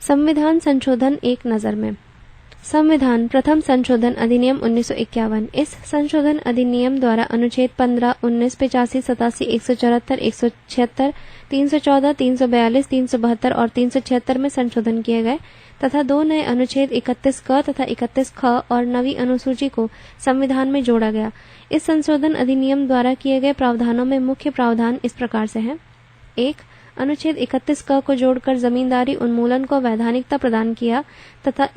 संविधान संशोधन एक नज़र में। संविधान प्रथम संशोधन अधिनियम 1951। इस संशोधन अधिनियम द्वारा अनुच्छेद 15, 19, 85, 87, 174, 176, 314, 342, 372 और 376 में संशोधन किए गए तथा दो नए अनुच्छेद 31 क तथा 31 ख और नवी अनुसूची को संविधान में जोड़ा गया। इस संशोधन अधिनियम द्वारा किए गए प्रावधानों में मुख्य प्रावधान इस प्रकार से हैं। 1. अनुच्छेद 31 क को जोड़कर जमींदारी उन्मूलन को वैधानिकता प्रदान किया तथा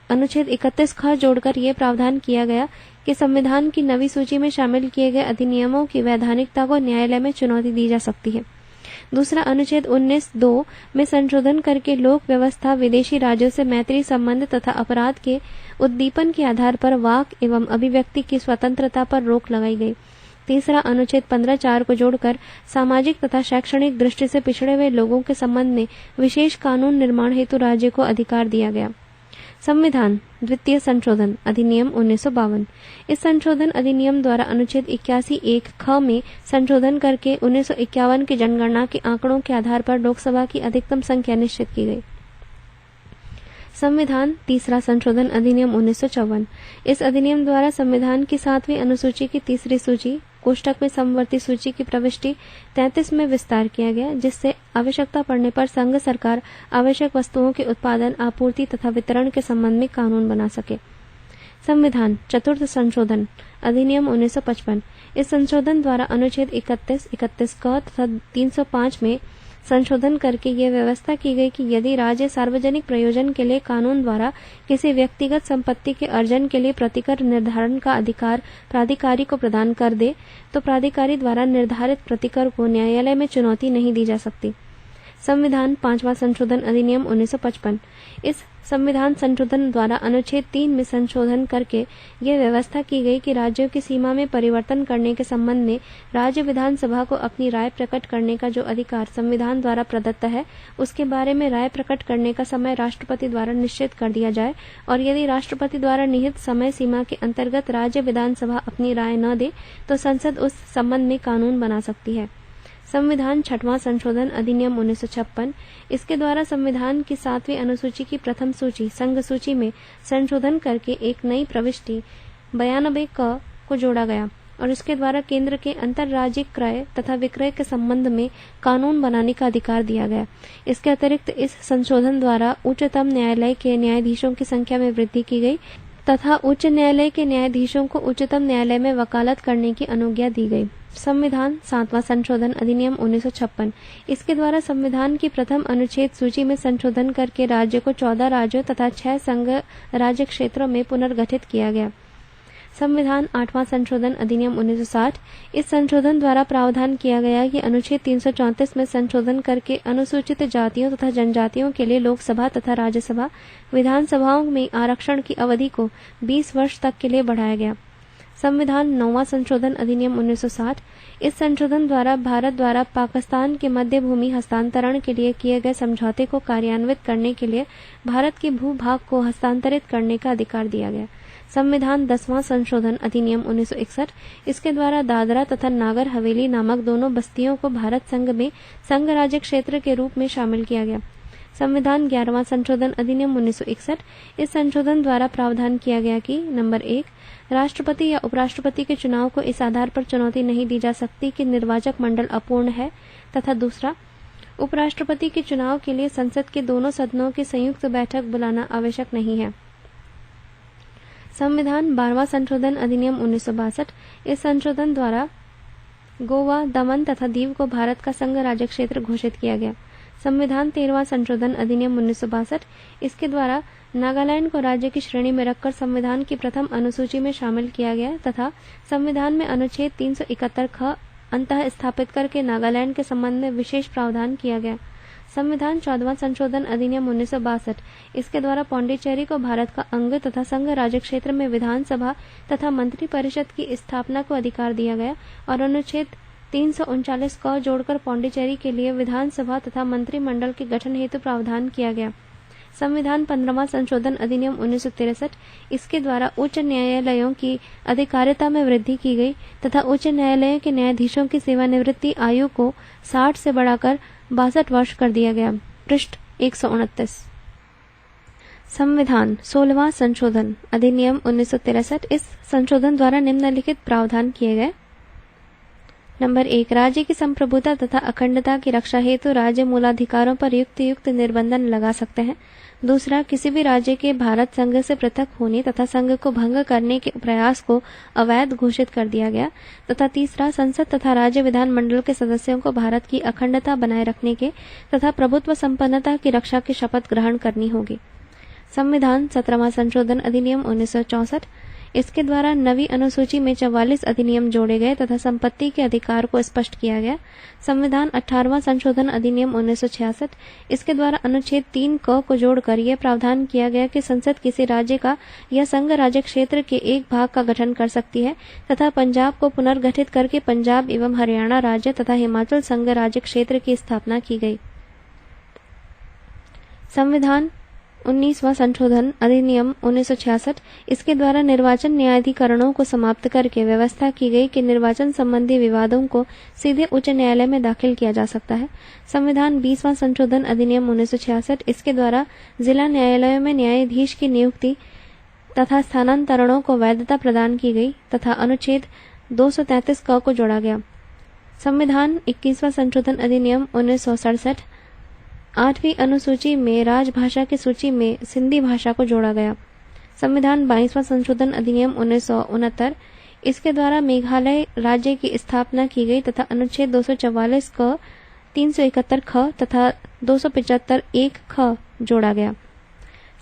अनुच्छेद 31 ख जोड़कर ये प्रावधान किया गया कि संविधान की नवी सूची में शामिल किए गए अधिनियमों की वैधानिकता को न्यायालय में चुनौती दी जा सकती है। दूसरा, अनुच्छेद 19(2) में संशोधन करके लोक व्यवस्था, विदेशी राज्यों से मैत्री संबंध तथा अपराध के उद्दीपन के आधार पर वाक एवं अभिव्यक्ति की स्वतंत्रता पर रोक लगाई गई। तीसरा, अनुच्छेद 15(4) को जोड़कर सामाजिक तथा शैक्षणिक दृष्टि से पिछड़े हुए लोगों के संबंध में विशेष कानून निर्माण हेतु राज्य को अधिकार दिया गया। संविधान द्वितीय संशोधन अधिनियम 1952। इस संशोधन अधिनियम द्वारा अनुच्छेद 81(1) ख में संशोधन करके 1951 की जनगणना के आंकड़ों के आधार पर लोकसभा की अधिकतम संख्या निश्चित की गई। संविधान तीसरा संशोधन अधिनियम 1954। इस अधिनियम द्वारा संविधान की 7वीं अनुसूची की तीसरी सूची कोष्टक में समवर्ती सूची की प्रविष्टि 33 में विस्तार किया गया, जिससे आवश्यकता पड़ने पर संघ सरकार आवश्यक वस्तुओं के उत्पादन, आपूर्ति तथा वितरण के संबंध में कानून बना सके। संविधान चतुर्थ संशोधन अधिनियम 1955। इस संशोधन द्वारा अनुच्छेद 31, 31 क तथा 305 में संशोधन करके ये व्यवस्था की गई कि यदि राज्य सार्वजनिक प्रयोजन के लिए कानून द्वारा किसी व्यक्तिगत संपत्ति के अर्जन के लिए प्रतिकर निर्धारण का अधिकार प्राधिकारी को प्रदान कर दे, तो प्राधिकारी द्वारा निर्धारित प्रतिकर को न्यायालय में चुनौती नहीं दी जा सकती। संविधान पांचवा संशोधन अधिनियम 1955। इस संविधान संशोधन द्वारा अनुच्छेद 3 में संशोधन करके ये व्यवस्था की गई कि राज्यों की सीमा में परिवर्तन करने के संबंध में राज्य विधानसभा को अपनी राय प्रकट करने का जो अधिकार संविधान द्वारा प्रदत्त है, उसके बारे में राय प्रकट करने का समय राष्ट्रपति द्वारा निश्चित कर दिया जाए, और यदि राष्ट्रपति द्वारा निहित समय सीमा के अंतर्गत राज्य विधानसभा अपनी राय न दे तो संसद उस संबंध में कानून बना सकती है। संविधान छठवां संशोधन अधिनियम 1956। इसके द्वारा संविधान की 7वीं अनुसूची की प्रथम सूची संघ सूची में संशोधन करके एक नई प्रविष्टि 92 क को जोड़ा गया और इसके द्वारा केंद्र के अंतर्राज्यिक क्रय तथा विक्रय के संबंध में कानून बनाने का अधिकार दिया गया। इसके अतिरिक्त इस संशोधन द्वारा उच्चतम न्यायालय के न्यायाधीशों की संख्या में वृद्धि की गई तथा उच्च न्यायालय के न्यायाधीशों को उच्चतम न्यायालय में वकालत करने की अनुज्ञा दी गई। संविधान सातवां संशोधन अधिनियम 1956। इसके द्वारा संविधान की प्रथम अनुच्छेद सूची में संशोधन करके राज्य को 14 राज्यों तथा 6 संघ राज्य क्षेत्रों में पुनर्गठित किया गया। संविधान आठवां संशोधन अधिनियम 1960। इस संशोधन द्वारा प्रावधान किया गया कि अनुच्छेद 334 में संशोधन करके अनुसूचित जातियों तथा जनजातियों के लिए लोकसभा तथा राज्यसभा विधानसभाओं में आरक्षण की अवधि को 20 वर्ष तक के लिए बढ़ाया गया। संविधान नौवां संशोधन अधिनियम 1960। इस संशोधन द्वारा भारत द्वारा पाकिस्तान के मध्य भूमि हस्तांतरण के लिए किए गए समझौते को कार्यान्वित करने के लिए भारत के भूभाग को हस्तांतरित करने का अधिकार दिया गया। संविधान 10वां संशोधन अधिनियम 1961। इसके द्वारा दादरा तथा नागर हवेली नामक दोनों बस्तियों को भारत संघ में संघ राज्य क्षेत्र के रूप में शामिल किया गया। संविधान 11वां संशोधन अधिनियम 1961। इस संशोधन द्वारा प्रावधान किया गया कि नंबर 1, राष्ट्रपति या उपराष्ट्रपति के चुनाव को इस आधार पर चुनौती नहीं दी जा सकती कि निर्वाचक मंडल अपूर्ण है, तथा दूसरा, उपराष्ट्रपति के चुनाव के लिए संसद के दोनों सदनों की संयुक्त बैठक बुलाना आवश्यक नहीं है। संविधान 12वां संशोधन अधिनियम 1962। इस संशोधन द्वारा गोवा, दमन तथा दीव को भारत का संघ राज्य क्षेत्र घोषित किया गया। संविधान 13वां संशोधन अधिनियम 1962। इसके द्वारा नागालैंड को राज्य की श्रेणी में रखकर संविधान की प्रथम अनुसूची में शामिल किया गया तथा संविधान में अनुच्छेद 371 ख अंतः स्थापित करके नागालैंड के संबंध में विशेष प्रावधान किया गया। संविधान 14वां संशोधन अधिनियम 1962। इसके द्वारा पौंडीचेरी को भारत का अंग तथा संघ राज्य क्षेत्र में विधानसभा तथा मंत्री परिषद की स्थापना को अधिकार दिया गया और अनुच्छेद 339 क जोड़कर पौंडीचेरी के लिए विधानसभा तथा मंत्रिमंडल के गठन हेतु प्रावधान किया गया। संविधान 15वां संशोधन अधिनियम 1963। इसके द्वारा उच्च न्यायालयों की अधिकारिता में वृद्धि की गई तथा उच्च न्यायालयों के न्यायाधीशों की सेवानिवृत्ति आयु को 60 से बढ़ाकर 62 वर्ष कर दिया गया। पृष्ठ 129। संविधान 16वां संशोधन अधिनियम 1963। इस संशोधन द्वारा निम्नलिखित प्रावधान किए गए। नंबर 1, राज्य की संप्रभुता तथा अखंडता की रक्षा हेतु राज्य मूलाधिकारों पर युक्त निर्बंधन लगा सकते हैं। दूसरा, किसी भी राज्य के भारत संघ से पृथक होने तथा संघ को भंग करने के प्रयास को अवैध घोषित कर दिया गया। तथा तीसरा, संसद तथा राज्य विधानमंडल के सदस्यों को भारत की अखंडता बनाए रखने के तथा प्रभुत्व संपन्नता की रक्षा की शपथ ग्रहण करनी होगी। संविधान 17वां संशोधन अधिनियम 1964। इसके द्वारा नवी अनुसूची में 44 अधिनियम जोड़े गए तथा संपत्ति के अधिकार को स्पष्ट किया गया। संविधान 18वां संशोधन अधिनियम 1966। इसके द्वारा अनुच्छेद 3 क को जोड़कर यह प्रावधान किया गया कि संसद किसी राज्य का या संघ राज्य क्षेत्र के एक भाग का गठन कर सकती है तथा पंजाब को पुनर्गठित करके पंजाब एवं हरियाणा राज्य तथा हिमाचल संघ राज्य क्षेत्र की स्थापना की गई। संविधान 19वां संशोधन अधिनियम 1966। इसके द्वारा निर्वाचन न्यायाधिकरणों को समाप्त करके व्यवस्था की गई कि निर्वाचन संबंधी विवादों को सीधे उच्च न्यायालय में दाखिल किया जा सकता है। संविधान 20वां संशोधन अधिनियम 1966। इसके द्वारा जिला न्यायालयों में न्यायाधीश की नियुक्ति तथा स्थानांतरणों को वैधता प्रदान की गई तथा अनुच्छेद 233 क को जोड़ा गया। संविधान 21वां संशोधन अधिनियम 1967। 8वीं अनुसूची में राजभाषा की सूची में सिंधी भाषा को जोड़ा गया। संविधान 22वां संशोधन अधिनियम 1969। इसके द्वारा मेघालय राज्य की स्थापना की गई तथा अनुच्छेद 244 क 371 ख तथा 275 1 ख जोड़ा गया।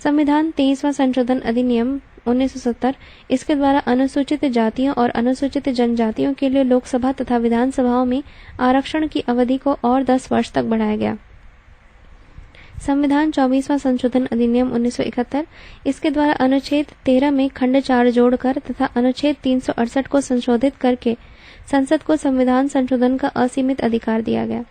संविधान 23वां संशोधन अधिनियम 1970। इसके द्वारा अनुसूचित जातियों और अनुसूचित जनजातियों के लिए लोकसभा तथा विधानसभाओं में आरक्षण की अवधि को और 10 वर्ष तक बढ़ाया गया। संविधान 24वां संशोधन अधिनियम 1971। इसके द्वारा अनुच्छेद 13 में खंड 4 जोड़कर तथा अनुच्छेद 368 को संशोधित करके संसद को संविधान संशोधन का असीमित अधिकार दिया गया।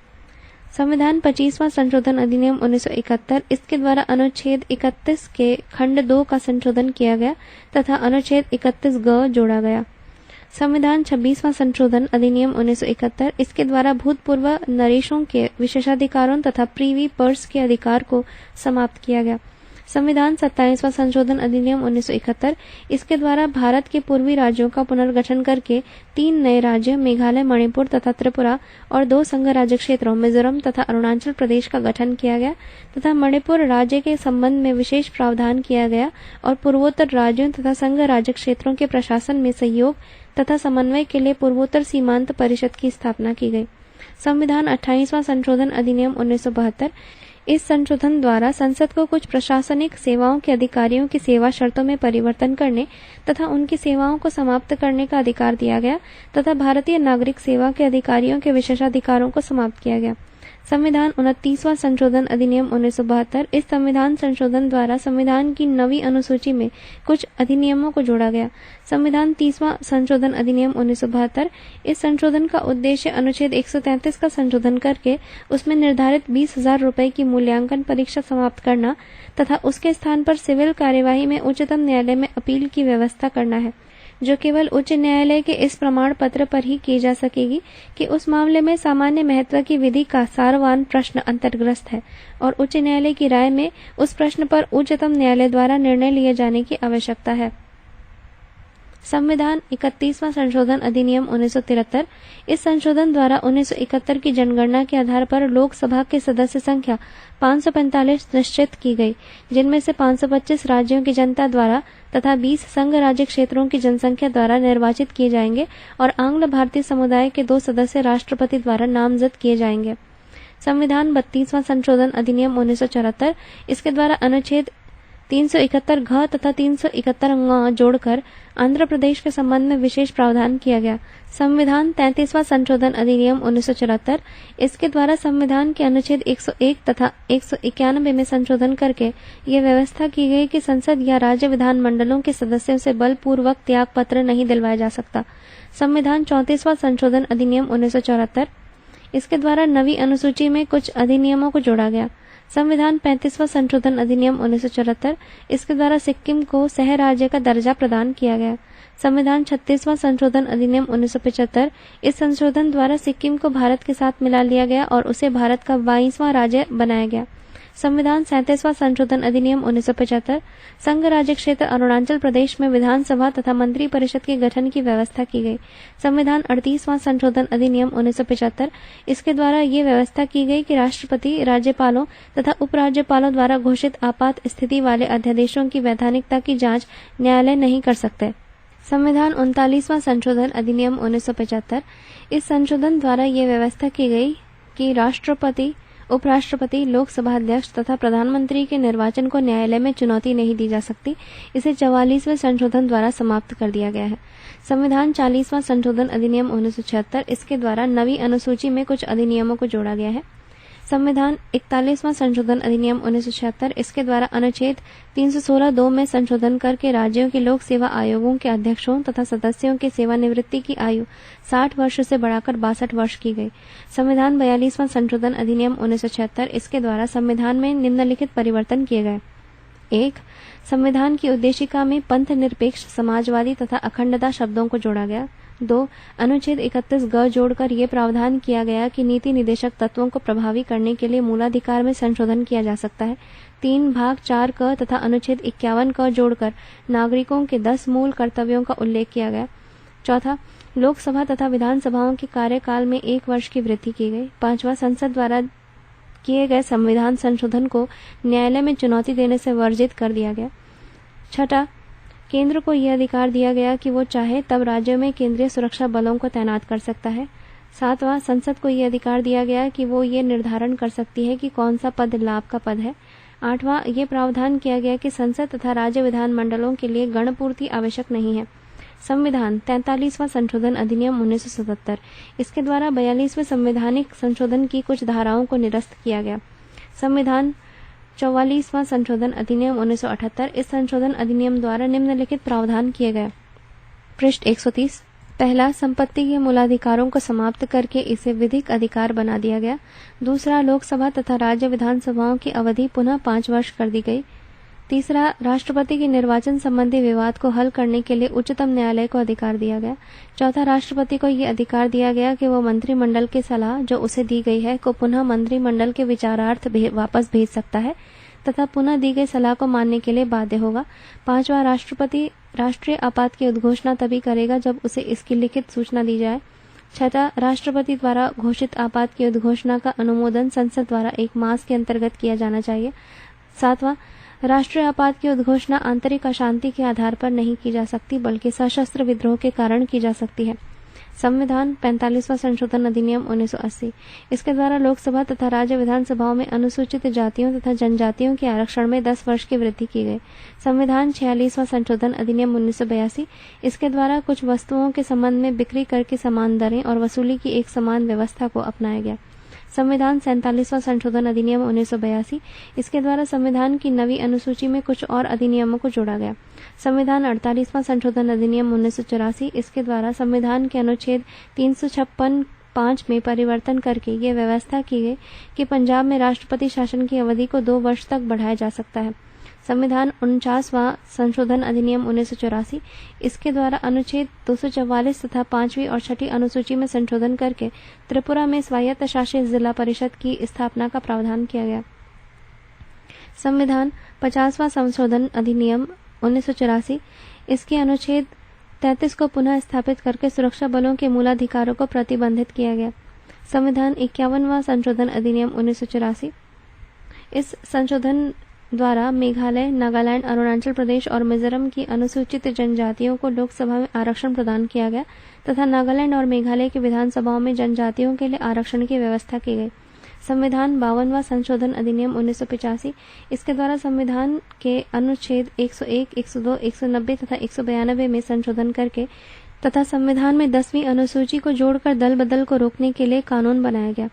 संविधान 25वां संशोधन अधिनियम 1971। इसके द्वारा अनुच्छेद 31 के खंड 2 का संशोधन किया गया तथा अनुच्छेद 31 ग जोड़ा गया। संविधान 26वां संशोधन अधिनियम 1971। इसके द्वारा भूतपूर्व नरेशों के विशेषाधिकारों तथा प्रीवी पर्स के अधिकार को समाप्त किया गया। संविधान 27वां संशोधन अधिनियम 1971। इसके द्वारा भारत के पूर्वी राज्यों का पुनर्गठन करके 3 नए राज्य मेघालय, मणिपुर तथा त्रिपुरा और 2 संघ राज्य क्षेत्रों मिजोरम तथा अरुणाचल प्रदेश का गठन किया गया तथा मणिपुर राज्य के संबंध में विशेष प्रावधान किया गया और पूर्वोत्तर राज्यों तथा संघ राज्य क्षेत्रों के प्रशासन में सहयोग तथा समन्वय के लिए पूर्वोत्तर सीमांत परिषद की स्थापना की गई। संविधान 28वां संशोधन अधिनियम 1972। इस संशोधन द्वारा संसद को कुछ प्रशासनिक सेवाओं के अधिकारियों की सेवा शर्तों में परिवर्तन करने तथा उनकी सेवाओं को समाप्त करने का अधिकार दिया गया तथा भारतीय नागरिक सेवा के अधिकारियों के विशेषाधिकारों को समाप्त किया गया। संविधान 29वां संशोधन अधिनियम 1972। इस संविधान संशोधन द्वारा संविधान की नवी अनुसूची में कुछ अधिनियमों को जोड़ा गया। संविधान 30वां संशोधन अधिनियम 1972। इस संशोधन का उद्देश्य अनुच्छेद 133 का संशोधन करके उसमें निर्धारित 20,000 रुपए की मूल्यांकन परीक्षा समाप्त करना तथा उसके स्थान पर सिविल कार्यवाही में उच्चतम न्यायालय में अपील की व्यवस्था करना है, जो केवल उच्च न्यायालय के इस प्रमाण पत्र पर ही की जा सकेगी कि उस मामले में सामान्य महत्व की विधि का सारवान प्रश्न अंतर्ग्रस्त है और उच्च न्यायालय की राय में उस प्रश्न पर उच्चतम न्यायालय द्वारा निर्णय लिए जाने की आवश्यकता है। संविधान 31वां संशोधन अधिनियम 1973। इस संशोधन द्वारा 1971 की जनगणना के आधार पर लोकसभा के सदस्य संख्या 545 निश्चित की गई, जिनमें से 525 राज्यों की जनता द्वारा तथा 20 संघ राज्य क्षेत्रों की जनसंख्या द्वारा निर्वाचित किए जाएंगे और आंग्ल भारतीय समुदाय के 2 सदस्य राष्ट्रपति द्वारा नामजद किए जाएंगे। संविधान 32वां संशोधन अधिनियम 1974। इसके द्वारा अनुच्छेद 371 घ तथा 371 ङ जोड़कर आंध्र प्रदेश के संबंध में विशेष प्रावधान किया गया। संविधान 33वां संशोधन अधिनियम 1974। इसके द्वारा संविधान के अनुच्छेद 101 तथा 191 में संशोधन करके यह व्यवस्था की गई कि संसद या राज्य विधान मंडलों के सदस्यों से बलपूर्वक त्याग पत्र नहीं दिलवाया जा सकता। संविधान 34वां संशोधन अधिनियम 1974। इसके द्वारा नवी अनुसूची में कुछ अधिनियमों को जोड़ा गया। संविधान 35वां संशोधन अधिनियम 1974। इसके द्वारा सिक्किम को सह राज्य का दर्जा प्रदान किया गया। संविधान 36वां संशोधन अधिनियम 1975। इस संशोधन द्वारा सिक्किम को भारत के साथ मिला लिया गया और उसे भारत का 22वां राज्य बनाया गया। संविधान 37वां संशोधन अधिनियम 1975 संघ राज्य क्षेत्र अरुणाचल प्रदेश में विधानसभा तथा मंत्री परिषद के गठन की व्यवस्था की गई। संविधान 38वां संशोधन अधिनियम 1975 इसके द्वारा ये व्यवस्था की गई कि राष्ट्रपति राज्यपालों तथा उपराज्यपालों द्वारा घोषित आपात स्थिति वाले अध्यादेशों की वैधानिकता की जांच न्यायालय नहीं कर सकते। संविधान 39वां संशोधन अधिनियम 1975 इस संशोधन द्वारा ये व्यवस्था की गई कि राष्ट्रपति, उपराष्ट्रपति, लोकसभा अध्यक्ष तथा प्रधानमंत्री के निर्वाचन को न्यायालय में चुनौती नहीं दी जा सकती। इसे 44वें संशोधन द्वारा समाप्त कर दिया गया है। संविधान 40वां संशोधन अधिनियम 1976 इसके द्वारा नवी अनुसूची में कुछ अधिनियमों को जोड़ा गया है। संविधान 41वां संशोधन अधिनियम 1976 इसके द्वारा अनुच्छेद 316(2) में संशोधन करके राज्यों के लोक सेवा आयोगों के अध्यक्षों तथा सदस्यों के सेवानिवृत्ति की आयु 60 वर्ष से बढ़ाकर 62 वर्ष की गई। संविधान 42वां संशोधन अधिनियम 1976 इसके द्वारा संविधान में निम्नलिखित परिवर्तन किए गए। 1. संविधान की उद्देशिका में पंथ निरपेक्ष, समाजवादी तथा अखंडता शब्दों को जोड़ा गया। 2. अनुच्छेद 31(ग) जोड़कर ये प्रावधान किया गया कि नीति निदेशक तत्वों को प्रभावी करने के लिए मूलाधिकार में संशोधन किया जा सकता है। 3 भाग 4 क तथा अनुच्छेद 51 क जोड़कर नागरिकों के 10 मूल कर्तव्यों का उल्लेख किया गया। 4. लोकसभा तथा विधानसभाओं के कार्यकाल में 1 वर्ष की वृद्धि की गई। 5. संसद द्वारा किए गए संविधान संशोधन को न्यायालय में चुनौती देने से वर्जित कर दिया गया। 6. केंद्र को यह अधिकार दिया गया कि वो चाहे तब राज्यों में केंद्रीय सुरक्षा बलों को तैनात कर सकता है। 7. संसद को यह अधिकार दिया गया कि वो ये निर्धारण कर सकती है कि कौन सा पद लाभ का पद है। 8. ये प्रावधान किया गया कि संसद तथा राज्य विधानमंडलों के लिए गणपूर्ति आवश्यक नहीं है। संविधान 43वां संशोधन अधिनियम 1977 इसके द्वारा 42वें संवैधानिक संशोधन की कुछ धाराओं को निरस्त किया गया। संविधान 44वां संशोधन अधिनियम 1978 इस संशोधन अधिनियम द्वारा निम्नलिखित प्रावधान किए गए। पृष्ठ 130। पहला, संपत्ति के मूलाधिकारों को समाप्त करके इसे विधिक अधिकार बना दिया गया। दूसरा, लोकसभा तथा राज्य विधानसभाओं की अवधि पुनः 5 वर्ष कर दी गई। तीसरा, राष्ट्रपति के निर्वाचन संबंधी विवाद को हल करने के लिए उच्चतम न्यायालय को अधिकार दिया गया। चौथा, राष्ट्रपति को ये अधिकार दिया गया कि वो मंत्रिमंडल की सलाह जो उसे दी गई है को पुनः मंत्रिमंडल के विचारार्थ वापस भेज सकता है तथा पुनः दी गई सलाह को मानने के लिए बाध्य होगा। 5वां, राष्ट्रपति राष्ट्रीय आपात की उद्घोषणा तभी करेगा जब उसे इसकी लिखित सूचना दी जाए। 6, राष्ट्रपति द्वारा घोषित आपात की उद्घोषणा का अनुमोदन संसद द्वारा 1 मास के अंतर्गत किया जाना चाहिए। 7वां, राष्ट्रीय आपात की उद्घोषणा आंतरिक अशांति के आधार पर नहीं की जा सकती बल्कि सशस्त्र विद्रोह के कारण की जा सकती है। संविधान 45वां संशोधन अधिनियम 1980 इसके द्वारा लोकसभा तथा राज्य विधानसभाओं में अनुसूचित जातियों तथा जनजातियों के आरक्षण में 10 वर्ष की वृद्धि की गई। संविधान 46वां संशोधन अधिनियम 1982 इसके द्वारा कुछ वस्तुओं के संबंध में बिक्री कर की समान दरें और वसूली की एक समान व्यवस्था को अपनाया गया। संविधान 47वां संशोधन अधिनियम 1982 इसके द्वारा संविधान की नवी अनुसूची में कुछ और अधिनियमों को जोड़ा गया। संविधान 48वां संशोधन अधिनियम 1984 इसके द्वारा संविधान के अनुच्छेद 356(5) में परिवर्तन करके ये व्यवस्था की गई कि पंजाब में राष्ट्रपति शासन की अवधि को 2 वर्ष तक बढ़ाया जा सकता है। संविधान 49वां संशोधन अधिनियम 1984 इसके द्वारा अनुच्छेद 244 तथा 5वीं और 6ठी अनुसूची में संशोधन करके त्रिपुरा में स्वायत्त शासित जिला परिषद की स्थापना का प्रावधान किया गया। संविधान 50वां संशोधन अधिनियम 1984 इसके अनुच्छेद 33 को पुनः स्थापित करके सुरक्षा बलों के मूलाधिकारों को प्रतिबंधित किया गया। संविधान 51वां संशोधन अधिनियम 1984 इस संशोधन द्वारा मेघालय, नागालैंड, अरुणाचल प्रदेश और मिजोरम की अनुसूचित जनजातियों को लोकसभा में आरक्षण प्रदान किया गया तथा नागालैंड और मेघालय की विधानसभाओं में जनजातियों के लिए आरक्षण की व्यवस्था की गई। संविधान 52वां संशोधन अधिनियम 1985 इसके द्वारा संविधान के अनुच्छेद 101, 102, 190 तथा 192 में संशोधन करके तथा संविधान में 10वीं अनुसूची को जोड़कर दल बदल को रोकने के लिए कानून बनाया गया।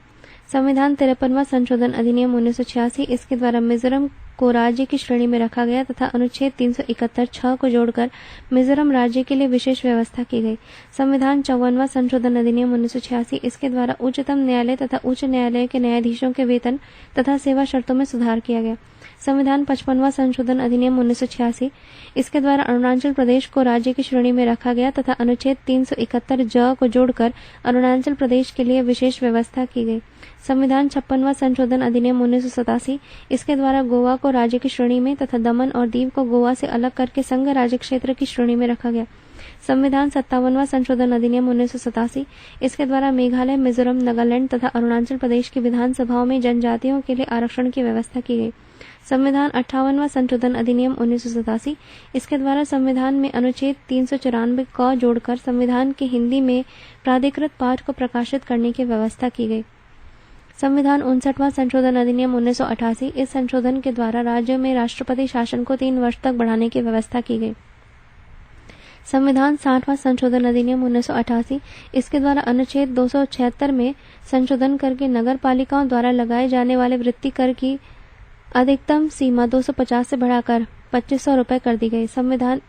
संविधान 53वां संशोधन अधिनियम 1986 इसके द्वारा मिजोरम को राज्य की श्रेणी में रखा गया तथा अनुच्छेद 371(6) को जोड़कर मिजोरम राज्य के लिए विशेष व्यवस्था की गई। संविधान 54वां संशोधन अधिनियम 1986 इसके द्वारा उच्चतम न्यायालय तथा उच्च न्यायालय के न्यायाधीशों के वेतन तथा सेवा शर्तों में सुधार किया गया। संविधान 55वां संशोधन अधिनियम 1986, इसके द्वारा अरुणाचल प्रदेश को राज्य की श्रेणी में रखा गया तथा अनुच्छेद 371 ज को जोड़कर अरुणाचल प्रदेश के लिए विशेष व्यवस्था की गई। संविधान 56वां संशोधन अधिनियम 1987, इसके द्वारा गोवा को राज्य की श्रेणी में तथा दमन और दीव को गोवा से अलग करके संघ राज्य क्षेत्र की श्रेणी में रखा गया। संविधान 57वां संशोधन अधिनियम 1987, इसके द्वारा मेघालय, मिजोरम, नागालैंड तथा अरुणाचल प्रदेश की विधानसभाओं में जनजातियों के लिए आरक्षण की व्यवस्था की गई। संविधान 58वां संशोधन अधिनियम 1987, इसके द्वारा संविधान में अनुच्छेद 394 क जोड़कर संविधान के हिंदी में प्राधिकृत पाठ को प्रकाशित करने की व्यवस्था की गई। संविधान 59वां संशोधन अधिनियम 1988, इस संशोधन के द्वारा राज्य में राष्ट्रपति शासन को 3 वर्ष तक बढ़ाने की व्यवस्था की गई। संविधान 60वां संशोधन अधिनियम 1988, इसके द्वारा अनुच्छेद 276 में संशोधन करके नगर पालिकाओं द्वारा लगाए जाने वाले वृत्ति कर की अधिकतम सीमा 250 से बढ़ाकर 2500 रुपये कर दी गई। संविधान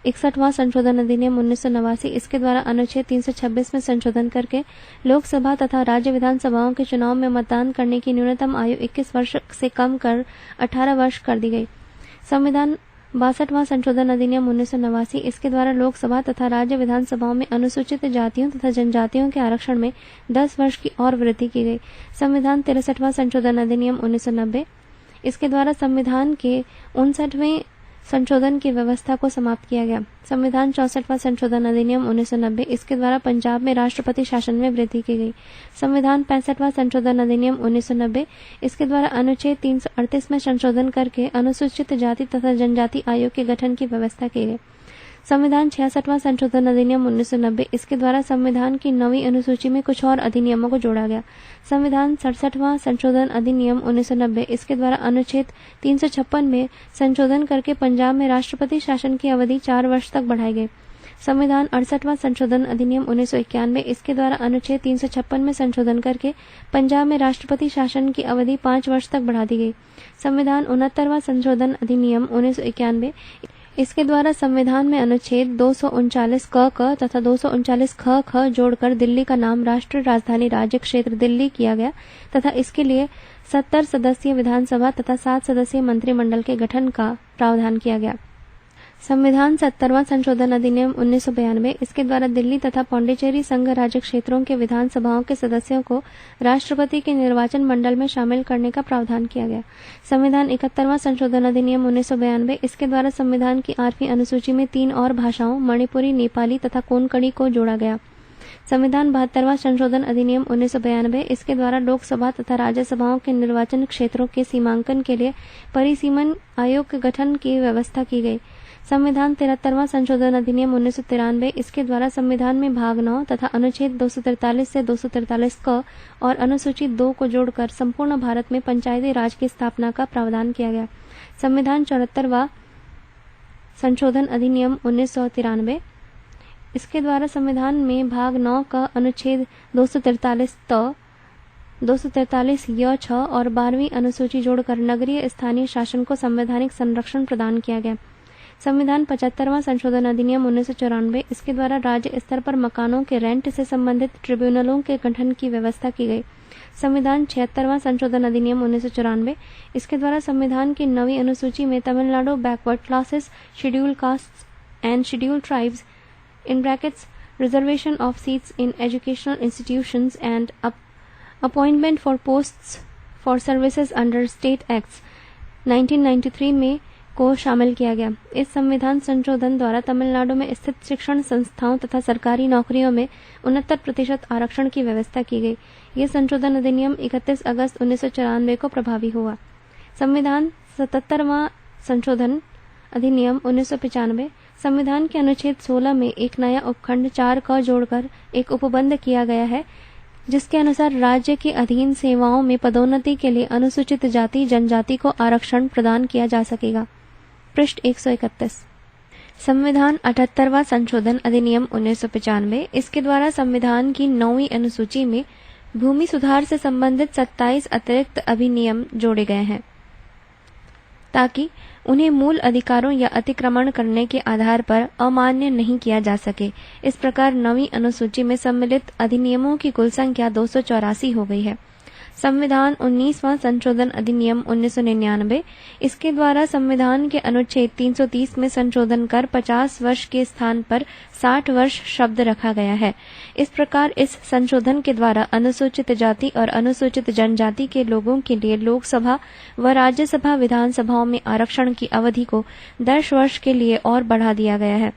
61वां संशोधन अधिनियम 1989, इसके द्वारा अनुच्छेद 326 में संशोधन करके लोकसभा तथा राज्य विधानसभाओं के चुनाव में मतदान करने की न्यूनतम आयु 21 वर्ष से कम कर 18 वर्ष कर दी गई। संविधान 62वां संशोधन अधिनियम 1989, इसके द्वारा लोकसभा तथा राज्य विधानसभाओं में अनुसूचित जातियों तथा जनजातियों के आरक्षण में 10 वर्ष की और वृद्धि की गई। संविधान 63वां संशोधन अधिनियम 1990, इसके द्वारा संविधान के 59वें संशोधन की व्यवस्था को समाप्त किया गया। संविधान 64वां संशोधन अधिनियम 1990, इसके द्वारा पंजाब में राष्ट्रपति शासन में वृद्धि की गई। संविधान 65वां संशोधन अधिनियम 1990, इसके द्वारा अनुच्छेद 338 में संशोधन करके अनुसूचित जाति तथा जनजाति आयोग के गठन की व्यवस्था की गई। संविधान 66वां संशोधन अधिनियम 1990, इसके द्वारा संविधान की 9वीं अनुसूची में कुछ और अधिनियमों को जोड़ा गया। संविधान 67वां संशोधन अधिनियम 1990, इसके द्वारा अनुच्छेद 356 में संशोधन करके पंजाब में राष्ट्रपति शासन की अवधि 4 वर्ष तक बढ़ाई गई। संविधान 68वां संशोधन अधिनियम 1991, इसके द्वारा अनुच्छेद 356 में संशोधन करके पंजाब में राष्ट्रपति शासन की अवधि 5 वर्ष तक बढ़ा दी गई। संविधान 69वां संशोधन अधिनियम 1991, इसके द्वारा संविधान में अनुच्छेद 239 क तथा 239 ख जोड़कर दिल्ली का नाम राष्ट्रीय राजधानी राज्य क्षेत्र दिल्ली किया गया तथा इसके लिए 70 सदस्यीय विधानसभा तथा 7 सदस्यीय मंत्रिमंडल के गठन का प्रावधान किया गया। संविधान 70वां संशोधन अधिनियम 1992, इसके द्वारा दिल्ली तथा पौंडीचेरी संघ राज्य क्षेत्रों के विधानसभाओं के सदस्यों को राष्ट्रपति के निर्वाचन मंडल में शामिल करने का प्रावधान किया गया। संविधान 71वां संशोधन अधिनियम 1992, इसके द्वारा संविधान की 8वीं अनुसूची में 3 और भाषाओं मणिपुरी, नेपाली तथा कोंकणी को जोड़ा गया। संविधान 72वां संशोधन अधिनियम 1992, इसके द्वारा लोकसभा तथा राज्यसभाओं के निर्वाचन क्षेत्रों के सीमांकन के लिए परिसीमन आयोग के गठन की व्यवस्था की गई। संविधान 73वां संशोधन अधिनियम 1993, इसके द्वारा संविधान में भाग 9 तथा अनुच्छेद 243 से 243 क और अनुसूची 2 को जोड़कर संपूर्ण भारत में पंचायती राज की स्थापना का प्रावधान किया गया। संविधान 74वां संशोधन अधिनियम 1993, इसके द्वारा संविधान में भाग 9 का अनुच्छेद 243 त 243 य 6 और 12वीं अनुसूची जोड़कर नगरीय स्थानीय शासन को संवैधानिक संरक्षण प्रदान किया गया। संविधान 75वां संशोधन अधिनियम 1994, इसके द्वारा राज्य स्तर पर मकानों के रेंट से संबंधित ट्रिब्यूनलों के गठन की व्यवस्था की गई। संविधान 76वां संशोधन अधिनियम 1994, इसके द्वारा संविधान की 9वीं अनुसूची में Tamil Nadu backward classes, schedule castes and schedule tribes (reservation of seats in educational institutions and appointment for posts for services under state acts 1993 में को शामिल किया गया। इस संविधान संशोधन द्वारा तमिलनाडु में स्थित शिक्षण संस्थाओं तथा सरकारी नौकरियों में 69% आरक्षण की व्यवस्था की गई। यह संशोधन अधिनियम 31 अगस्त 1994 को प्रभावी हुआ। संविधान 77वां संशोधन अधिनियम 1995, संविधान के अनुच्छेद 16 में एक नया उपखंड 4 का जोड़कर एक उपबंध किया गया है, जिसके अनुसार राज्य के अधीन सेवाओं में पदोन्नति के लिए अनुसूचित जाति जनजाति को आरक्षण प्रदान किया जा सकेगा। पृष्ठ 131। संविधान 78वां संशोधन अधिनियम 1995, इसके द्वारा संविधान की 9वीं अनुसूची में भूमि सुधार से संबंधित 27 अतिरिक्त अधिनियम जोड़े गए हैं ताकि उन्हें मूल अधिकारों या अतिक्रमण करने के आधार पर अमान्य नहीं किया जा सके। इस प्रकार 9वीं अनुसूची में सम्मिलित अधिनियमों की कुल संख्या 284 हो गई है। संविधान 19वां संशोधन अधिनियम 1999, इसके द्वारा संविधान के अनुच्छेद 330 में संशोधन कर 50 वर्ष के स्थान पर 60 वर्ष शब्द रखा गया है। इस प्रकार इस संशोधन के द्वारा अनुसूचित जाति और अनुसूचित जनजाति के लोगों के लिए लोकसभा व राज्यसभा विधानसभाओं में आरक्षण की अवधि को 10 वर्ष के लिए और बढ़ा दिया गया है।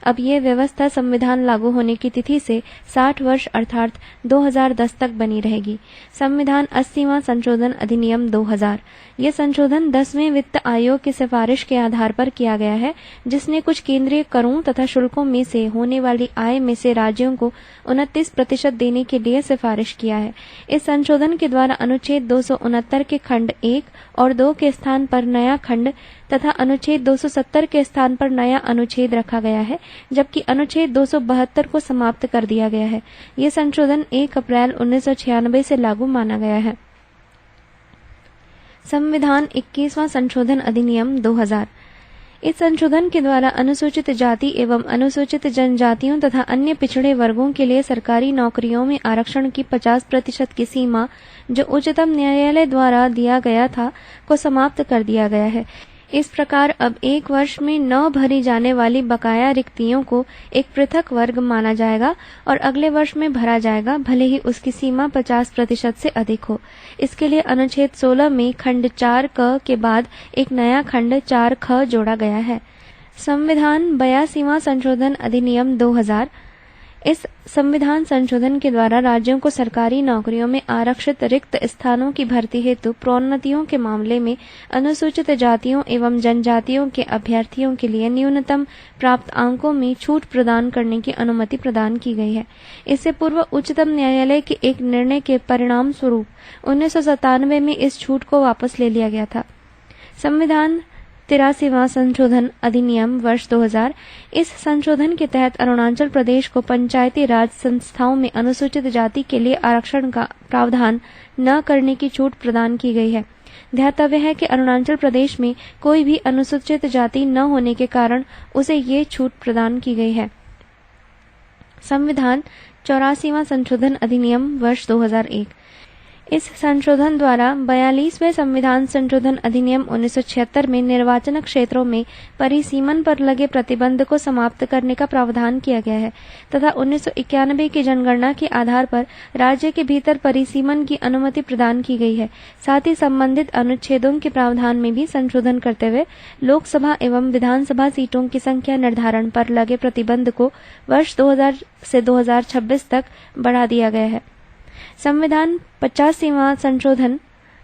अब ये व्यवस्था संविधान लागू होने की तिथि से 60 वर्ष अर्थात 2010 तक बनी रहेगी। संविधान 80वां संशोधन अधिनियम 2000, यह संशोधन 10वें वित्त आयोग की सिफारिश के आधार पर किया गया है, जिसने कुछ केंद्रीय करों तथा शुल्कों में से होने वाली आय में से राज्यों को 29% देने के लिए सिफारिश किया है। इस संशोधन के द्वारा अनुच्छेद 269 के खंड 1 और 2 के स्थान पर नया खंड तथा अनुच्छेद 270 के स्थान पर नया अनुच्छेद रखा गया है, जबकि अनुच्छेद 272 को समाप्त कर दिया गया है। यह संशोधन 1 अप्रैल 1996 से लागू माना गया है। संविधान 21वां संशोधन अधिनियम 2000, इस संशोधन के द्वारा अनुसूचित जाति एवं अनुसूचित जनजातियों तथा अन्य पिछड़े वर्गों के लिए सरकारी नौकरियों में आरक्षण की 50% की सीमा, जो उच्चतम न्यायालय द्वारा दिया गया था, को समाप्त कर दिया गया है। इस प्रकार अब 1 वर्ष में न भरी जाने वाली बकाया रिक्तियों को एक पृथक वर्ग माना जाएगा और अगले वर्ष में भरा जाएगा, भले ही उसकी सीमा 50% से अधिक हो। इसके लिए अनुच्छेद 16 में खंड 4 क के बाद एक नया खंड 4 ख जोड़ा गया है। संविधान 82वां संशोधन अधिनियम 2000, इस संविधान संशोधन के द्वारा राज्यों को सरकारी नौकरियों में आरक्षित रिक्त स्थानों की भर्ती हेतु प्रोन्नतियों के मामले में अनुसूचित जातियों एवं जनजातियों के अभ्यर्थियों के लिए न्यूनतम प्राप्त अंकों में छूट प्रदान करने की अनुमति प्रदान की गई है। इससे पूर्व उच्चतम न्यायालय के एक निर्णय के परिणाम स्वरूप 1997 में इस छूट को वापस ले लिया गया था। संविधान 83वां संशोधन अधिनियम वर्ष 2000, इस संशोधन के तहत अरुणाचल प्रदेश को पंचायती राज संस्थाओं में अनुसूचित जाति के लिए आरक्षण का प्रावधान न करने की छूट प्रदान की गई है। ध्यातव्य है कि अरुणाचल प्रदेश में कोई भी अनुसूचित जाति न होने के कारण उसे ये छूट प्रदान की गई है। संविधान 84वां संशोधन अधिनियम वर्ष 2001, इस संशोधन द्वारा 42वें संविधान संशोधन अधिनियम 1976 में निर्वाचन क्षेत्रों में परिसीमन पर लगे प्रतिबंध को समाप्त करने का प्रावधान किया गया है तथा 1991 की जनगणना के आधार पर राज्य के भीतर परिसीमन की अनुमति प्रदान की गई है। साथ ही संबंधित अनुच्छेदों के प्रावधान में भी संशोधन करते हुए लोकसभा एवं विधानसभा सीटों की संख्या निर्धारण पर लगे प्रतिबंध को वर्ष 2000 से 2026 तक बढ़ा दिया गया है। संविधान 85वां संशोधन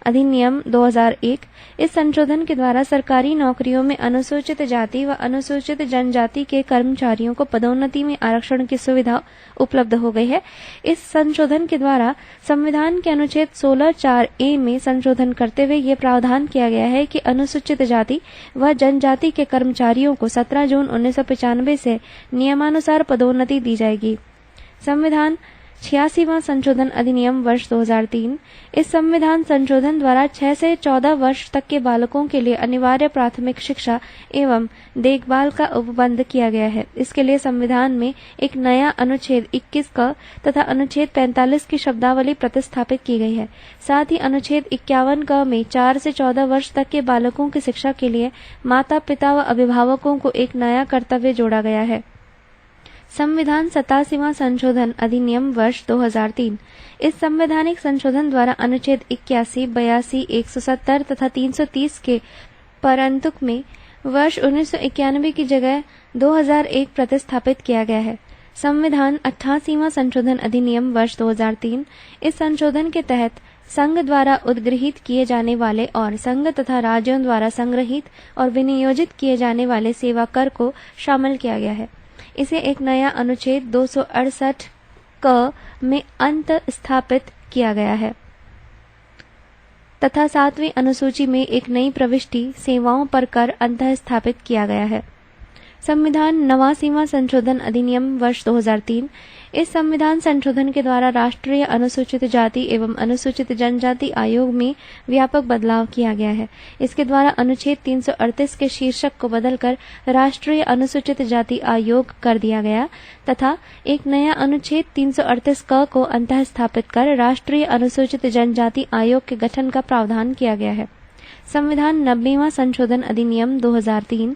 अधिनियम 2001, इस संशोधन के द्वारा सरकारी नौकरियों में अनुसूचित जाति व अनुसूचित जनजाति के कर्मचारियों को पदोन्नति में आरक्षण की सुविधा उपलब्ध हो गई है। इस संशोधन के द्वारा संविधान के अनुच्छेद 16(4)(a) में संशोधन करते हुए ये प्रावधान किया गया है कि अनुसूचित जाति व जनजाति के कर्मचारियों को 17 जून 1995 से नियमानुसार पदोन्नति दी जाएगी। संविधान 86वां संशोधन अधिनियम वर्ष 2003, इस संविधान संशोधन द्वारा 6 से 14 वर्ष तक के बालकों के लिए अनिवार्य प्राथमिक शिक्षा एवं देखभाल का उपबंध किया गया है। इसके लिए संविधान में एक नया अनुच्छेद 21 क तथा अनुच्छेद 45 की शब्दावली प्रतिस्थापित की गई है। साथ ही अनुच्छेद 51 क में 4 से 14 वर्ष तक के बालकों की शिक्षा के लिए माता पिता व अभिभावकों को एक नया कर्तव्य जोड़ा गया है। संविधान 87वां संशोधन अधिनियम वर्ष 2003, इस संवैधानिक संशोधन द्वारा अनुच्छेद 81, 82, 170 तथा 330 के परंतुक में वर्ष 1991 की जगह 2001 प्रतिस्थापित किया गया है। संविधान 88वां संशोधन अधिनियम वर्ष 2003, इस संशोधन के तहत संघ द्वारा उद्गृहित किए जाने वाले और संघ तथा राज्यों द्वारा संग्रहित और विनियोजित किए जाने वाले सेवा कर को शामिल किया गया है। इसे एक नया अनुच्छेद 268 क में अंत स्थापित किया गया है तथा 7वीं अनुसूची में एक नई प्रविष्टि सेवाओं पर कर अंत स्थापित किया गया है। संविधान नवा सीमा संशोधन अधिनियम वर्ष 2003। इस संविधान संशोधन के द्वारा राष्ट्रीय अनुसूचित जाति एवं अनुसूचित जनजाति आयोग में व्यापक बदलाव किया गया है। इसके द्वारा अनुच्छेद 338 के शीर्षक को बदलकर राष्ट्रीय अनुसूचित जाति आयोग कर दिया गया तथा एक नया अनुच्छेद 338 क को अंतः स्थापित कर राष्ट्रीय अनुसूचित जनजाति आयोग के गठन का प्रावधान किया गया है। संविधान 90वां संशोधन अधिनियम 2003।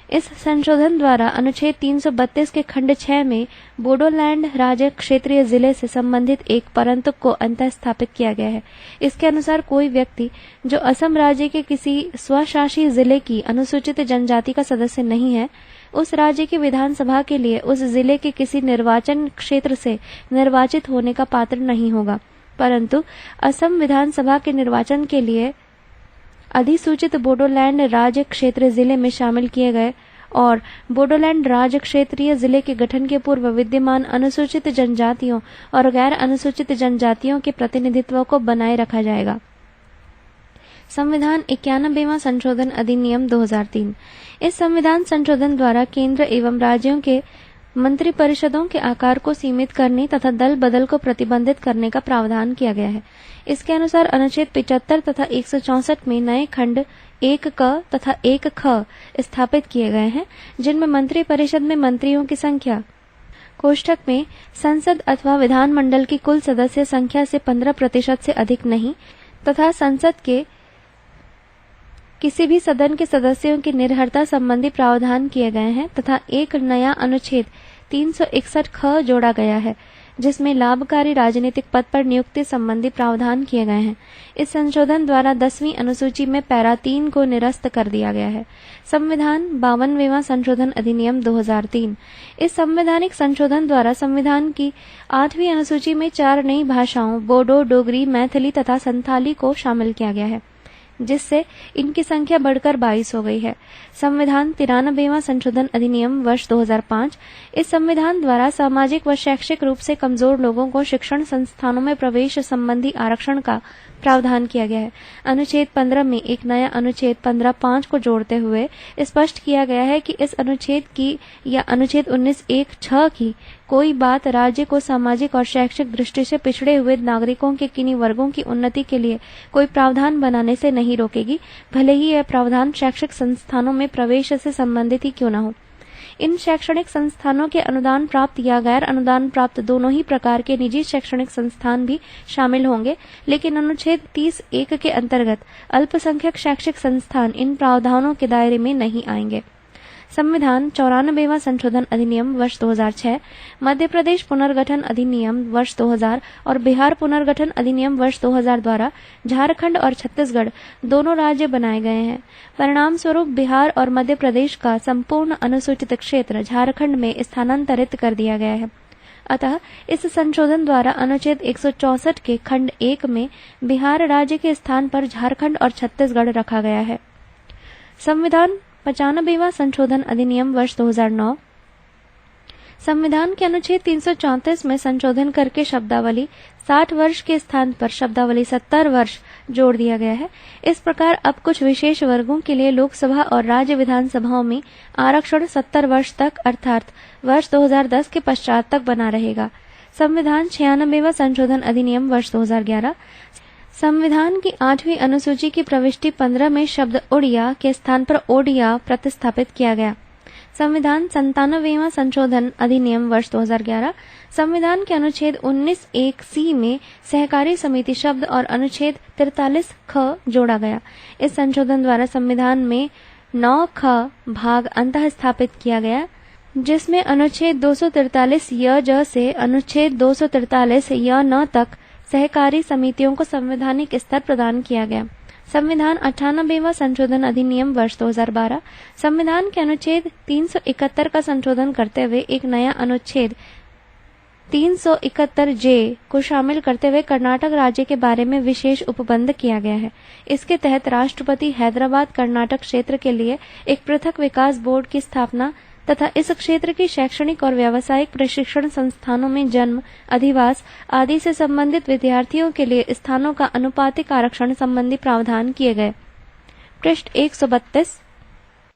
इस संशोधन द्वारा अनुच्छेद 332 के खंड 6 में बोडोलैंड राज्य क्षेत्रीय जिले से संबंधित एक परंतु को अंतः स्थापित किया गया है। इसके अनुसार कोई व्यक्ति जो असम राज्य के किसी स्वशासी जिले की अनुसूचित जनजाति का सदस्य नहीं है, उस राज्य की विधानसभा के लिए उस जिले के किसी निर्वाचन क्षेत्र से निर्वाचित होने का पात्र नहीं होगा, परंतु असम विधानसभा के निर्वाचन के लिए अधिसूचित बोडोलैंड राज्य क्षेत्रीय जिले में शामिल किए गए और बोडोलैंड राज्य क्षेत्रीय जिले के गठन के पूर्व विद्यमान अनुसूचित जनजातियों और गैर अनुसूचित जनजातियों के प्रतिनिधित्व को बनाए रखा जाएगा। संविधान 91वां संशोधन अधिनियम 2003। इस संविधान संशोधन द्वारा केंद्र एवं राज्यों के मंत्रिपरिषदों के आकार को सीमित करने तथा दल बदल को प्रतिबंधित करने का प्रावधान किया गया है। इसके अनुसार अनुच्छेद 75 तथा 164 में नए खंड 1 क तथा 1 ख स्थापित किए गए हैं, जिनमें मंत्रिपरिषद में मंत्रियों की संख्या कोष्ठक में संसद अथवा विधानमंडल की कुल सदस्य संख्या से 15% से अधिक नहीं तथा संसद के किसी भी सदन के सदस्यों की निर्हरता संबंधी प्रावधान किए गए हैं तथा एक नया अनुच्छेद 361 ख जोड़ा गया है, जिसमें लाभकारी राजनीतिक पद पर नियुक्ति संबंधी प्रावधान किए गए हैं। इस संशोधन द्वारा 10वीं अनुसूची में पैरा 3 को निरस्त कर दिया गया है। संविधान 52वां संशोधन अधिनियम 2003। इस संवैधानिक संशोधन द्वारा संविधान की 8वीं अनुसूची में 4 नई भाषाओं बोडो, डोगरी, मैथिली तथा संथाली को शामिल किया गया है, जिससे इनकी संख्या बढ़कर 22 हो गई है। संविधान 93वां संशोधन अधिनियम वर्ष 2005। इस संविधान द्वारा सामाजिक व शैक्षिक रूप से कमजोर लोगों को शिक्षण संस्थानों में प्रवेश संबंधी आरक्षण का प्रावधान किया गया है। अनुच्छेद 15 में एक नया अनुच्छेद 15(5) को जोड़ते हुए स्पष्ट किया गया है कि इस अनुच्छेद की या अनुच्छेद 19(1)(6) की कोई बात राज्य को सामाजिक और शैक्षिक दृष्टि से पिछड़े हुए नागरिकों के किन्हीं वर्गों की उन्नति के लिए कोई प्रावधान बनाने से नहीं रोकेगी, भले ही यह प्रावधान शैक्षिक संस्थानों में प्रवेश से संबंधित ही क्यों न हो। इन शैक्षणिक संस्थानों के अनुदान प्राप्त या गैर अनुदान प्राप्त दोनों ही प्रकार के निजी शैक्षणिक संस्थान भी शामिल होंगे, लेकिन अनुच्छेद 30(1) के अंतर्गत अल्पसंख्यक शैक्षिक संस्थान इन प्रावधानों के दायरे में नहीं आएंगे। संविधान 94वां संशोधन अधिनियम वर्ष 2006, मध्य प्रदेश पुनर्गठन अधिनियम वर्ष 2000 और बिहार पुनर्गठन अधिनियम वर्ष 2000 द्वारा झारखंड और छत्तीसगढ़ दोनों राज्य बनाए गए हैं। परिणाम स्वरूप बिहार और मध्य प्रदेश का संपूर्ण अनुसूचित क्षेत्र झारखंड में स्थानांतरित कर दिया गया है। अतः इस संशोधन द्वारा अनुच्छेद 164 के खंड 1 में बिहार राज्य के स्थान पर झारखंड और छत्तीसगढ़ रखा गया है। संविधान 95वां संशोधन अधिनियम वर्ष 2009। संविधान के अनुच्छेद 334 में संशोधन करके शब्दावली 60 वर्ष के स्थान पर शब्दावली 70 वर्ष जोड़ दिया गया है। इस प्रकार अब कुछ विशेष वर्गों के लिए लोकसभा और राज्य विधानसभाओं में आरक्षण 70 वर्ष तक अर्थात वर्ष 2010 के पश्चात तक बना रहेगा। संविधान 96वां संशोधन अधिनियम वर्ष 2011। संविधान की 8वीं अनुसूची की प्रविष्टि 15 में शब्द उड़िया के स्थान पर ओडिया प्रतिस्थापित किया गया। संविधान 97वां संशोधन अधिनियम वर्ष 2011। संविधान के अनुच्छेद 19(1)(c) में सहकारी समिति शब्द और अनुच्छेद 43 ख जोड़ा गया। इस संशोधन द्वारा संविधान में 9 ख भाग अंतः स्थापित किया गया, जिसमें अनुच्छेद 243 य ज से अनुच्छेद 243 य न तक सहकारी समितियों को संवैधानिक स्तर प्रदान किया गया। संविधान 98वां संशोधन अधिनियम वर्ष 2012। संविधान के अनुच्छेद 371 का संशोधन करते हुए एक नया अनुच्छेद 371 जे को शामिल करते हुए कर्नाटक राज्य के बारे में विशेष उपबंध किया गया है। इसके तहत राष्ट्रपति हैदराबाद कर्नाटक क्षेत्र के लिए एक पृथक विकास बोर्ड की स्थापना तथा इस क्षेत्र की शैक्षणिक और व्यावसायिक प्रशिक्षण संस्थानों में जन्म, अधिवास आदि से संबंधित विद्यार्थियों के लिए स्थानों का अनुपातिक आरक्षण संबंधी प्रावधान किए गए। पृष्ठ 132।